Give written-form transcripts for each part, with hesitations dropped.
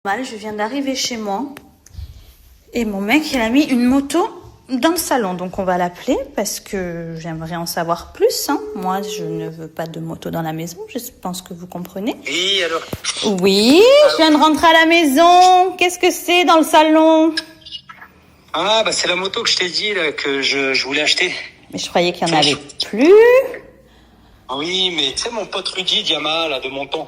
Mal, je viens d'arriver chez moi et mon mec il a mis une moto dans le salon, donc on va l'appeler parce que j'aimerais en savoir plus. Moi, je ne veux pas de moto dans la maison, je pense que vous comprenez. Oui, alors. Oui, je viens de rentrer à la maison. Qu'est-ce que c'est dans le salon? Ah, bah c'est la moto que je t'ai dit là, que je voulais acheter. Mais je croyais qu'il y en avait plus. Oui, mais tu sais mon pote Rudy Diama là de Monton.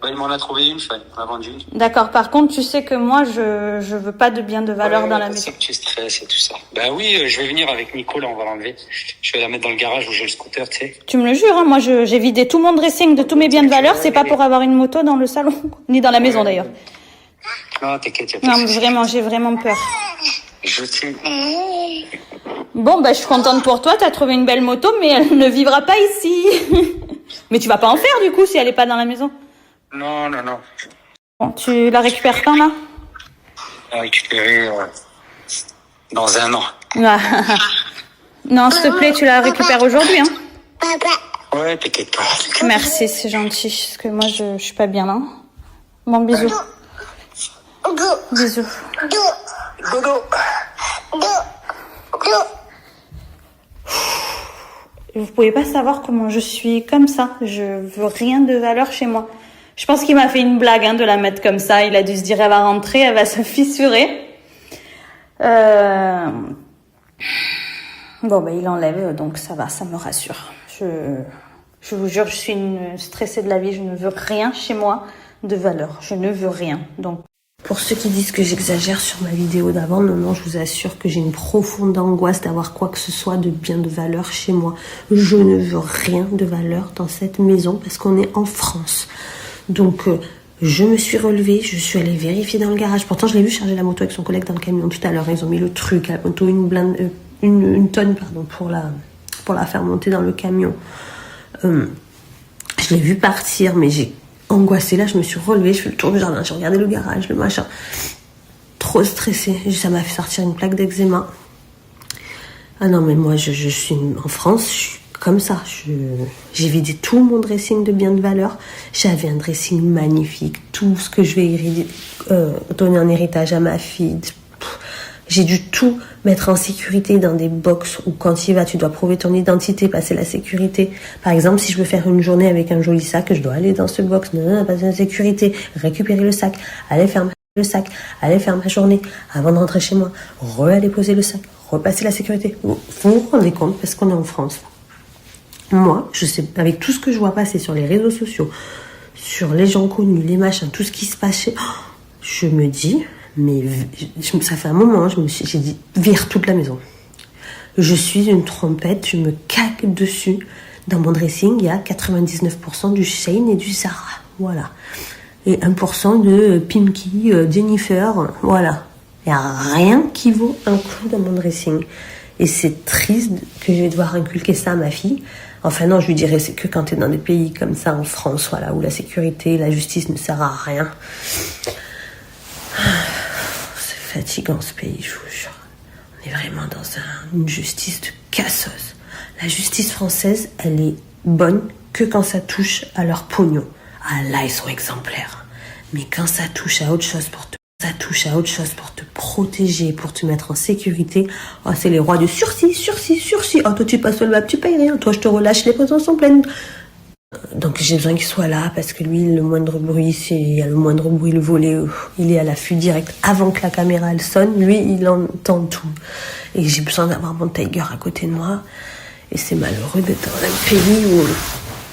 Bah, il m'en a trouvé une, il m'en a vendu une. D'accord, par contre, tu sais que moi, je veux pas de biens de valeur dans la maison. Je sais que tu stresses et tout ça. Ben oui, je vais venir avec Nico, là, on va l'enlever. Je vais la mettre dans le garage où j'ai le scooter, tu sais. Tu me le jures, moi, j'ai vidé tout mon dressing de tous mes biens de valeur, c'est pas pour avoir une moto dans le salon, ni dans la maison d'ailleurs. Non, t'inquiète, y'a pas Non, de mais souci. vraiment, j'ai vraiment peur. Je sais. Bon, bah, je suis contente pour toi, t'as trouvé une belle moto, mais elle ne vivra pas ici. Mais tu vas pas en faire, du coup, si elle est pas dans la maison. Non. Bon, tu la récupères quand, là? On va récupérer dans 1 an. Non, s'il te plaît, tu la récupères aujourd'hui, Ouais, t'inquiète pas. Merci, c'est gentil, parce que moi, je suis pas bien, là. Bon, bisous. Bisous. Dodo. Vous pouvez pas savoir comment je suis comme ça. Je veux rien de valeur chez moi. Je pense qu'il m'a fait une blague de la mettre comme ça. Il a dû se dire elle va rentrer, elle va se fissurer. Bon, il enlève, donc ça va, ça me rassure. Je vous jure, je suis une stressée de la vie. Je ne veux rien chez moi de valeur. Je ne veux rien. Donc, pour ceux qui disent que j'exagère sur ma vidéo d'avant, non, je vous assure que j'ai une profonde angoisse d'avoir quoi que ce soit de bien de valeur chez moi. Je ne veux rien de valeur dans cette maison parce qu'on est en France. Donc, je me suis relevée, je suis allée vérifier dans le garage. Pourtant, je l'ai vu charger la moto avec son collègue dans le camion tout à l'heure. Ils ont mis le truc, la moto, une tonne, pour la faire monter dans le camion. Je l'ai vu partir, mais j'ai angoissée. Là, je me suis relevée, je fais le tour du jardin, j'ai regardé le garage, le machin. Trop stressée. Ça m'a fait sortir une plaque d'eczéma. Ah non, mais moi, je suis en France, je suis comme ça. J'ai vidé tout mon dressing de biens de valeur. J'avais un dressing magnifique. Tout ce que je vais donner en héritage à ma fille. J'ai dû tout mettre en sécurité dans des box où quand tu y vas, tu dois prouver ton identité, passer la sécurité. Par exemple, si je veux faire une journée avec un joli sac, je dois aller dans ce box, passer la sécurité, récupérer le sac, aller faire le sac, aller faire ma journée avant de rentrer chez moi, aller poser le sac, repasser la sécurité. Vous vous rendez compte parce qu'on est en France. Moi, je sais, avec tout ce que je vois passer sur les réseaux sociaux, sur les gens connus, les machins, tout ce qui se passe je me dis, mais ça fait un moment, j'ai dit, vire toute la maison. Je suis une trompette, je me caque dessus. Dans mon dressing, il y a 99% du Shein et du Zara, voilà. Et 1% de Pimki, Jennifer, voilà. Il n'y a rien qui vaut un coup dans mon dressing. Et c'est triste que je vais devoir inculquer ça à ma fille. Enfin non, je lui dirais, c'est que quand tu es dans des pays comme ça, en France, voilà, où la sécurité, la justice ne sert à rien. C'est fatigant ce pays, je vous jure. On est vraiment dans une justice de casseuse. La justice française, elle est bonne que quand ça touche à leur pognon. Ah là, ils sont exemplaires. Mais quand ça touche à autre chose pour te protéger, pour te mettre en sécurité, oh, c'est les rois du sursis. Oh, toi, tu passes le map, tu payes rien. Toi, je te relâche, les prisons sont pleines. Donc, j'ai besoin qu'il soit là, parce que lui, le moindre bruit, il y a le moindre bruit, le volet, il est à l'affût direct. Avant que la caméra, elle sonne, lui, il entend tout. Et j'ai besoin d'avoir mon Tiger à côté de moi. Et c'est malheureux d'être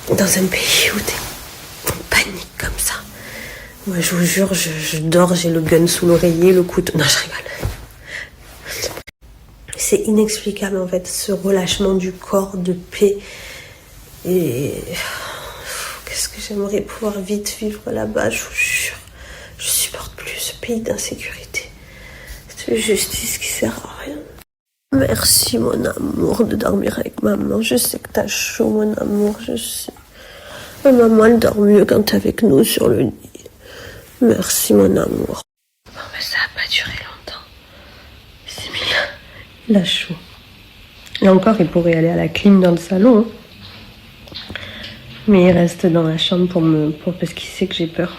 dans un pays où t'es en panique comme ça. Moi, je vous jure, je dors, j'ai le gun sous l'oreiller, le couteau. Non, je rigole. C'est inexplicable, en fait, ce relâchement du corps de paix. Et qu'est-ce que j'aimerais pouvoir vite vivre là-bas, je vous jure. Je supporte plus ce pays d'insécurité. Cette justice qui sert à rien. Merci, mon amour, de dormir avec maman. Je sais que t'as chaud, mon amour, je sais. Mais maman, elle dort mieux quand t'es avec nous sur le lit. Merci, mon amour. Bon, ça n'a pas duré longtemps. C'est bien. Il a chaud. Et encore, il pourrait aller à la clim dans le salon. Mais il reste dans la chambre parce qu'il sait que j'ai peur.